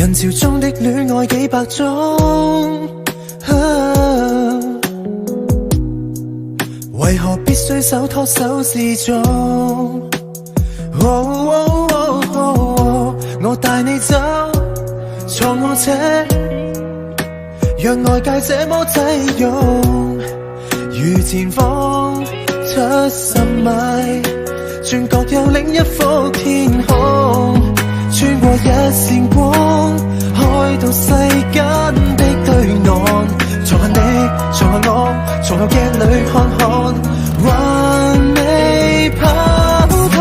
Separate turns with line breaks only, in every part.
人潮中的戀愛幾百種，為何必須手拖手示眾？我帶你走，坐我車，讓外界這麼擠擁，如前方70米，轉角有另一幅天空，穿過一線光，開到世間的對岸，從下你，從下我，從後鏡裏看看，還未跑通，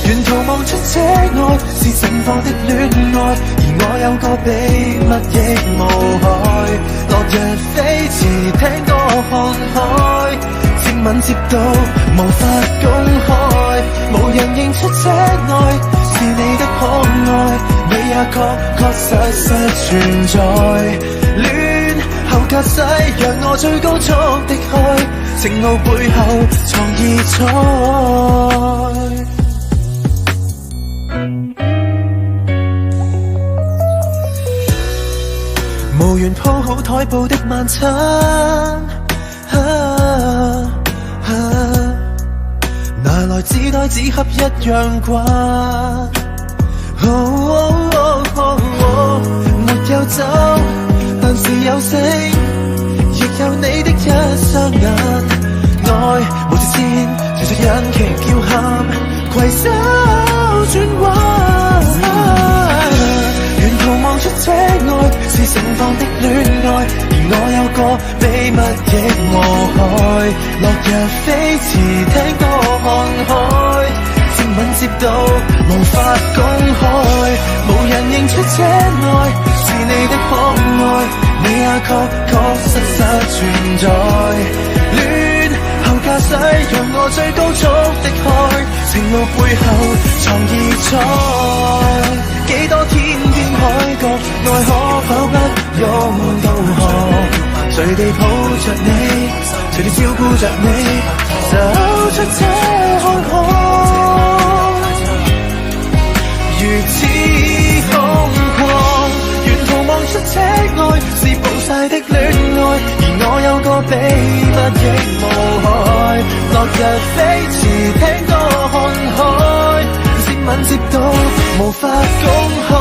沿途望出車外是盛放的戀愛，而我有個秘密亦無害，落日飛馳聽歌看海，接吻接到無法公開，無人認出車內是你的可愛，你也確實存在，戀後駕駛讓我最高速的開，情路背後藏異彩，無緣鋪好台布的晚餐，拿來紙袋紙盒一樣慣，沒有酒，但是有聲，亦有你的一雙眼，愛無條件，隨着引擎叫喊，攜手轉彎，沿途望出車外是盛放的戀愛，而我有個秘密亦無害，落日飛馳聽歌看海，接吻接到無法公開，無人認出車內是你的可愛，你也確實存在，戀後駕駛讓我最高速的開，情路背後藏異彩，幾多天邊海角，愛可否不用導航，隨地抱着你，隨地照顧着你，走出車看看，如此瘋狂，沿途望出車外是暴曬的戀愛，而我有個秘密亦無害，落日飛馳聽歌看海，接吻接到無法公開。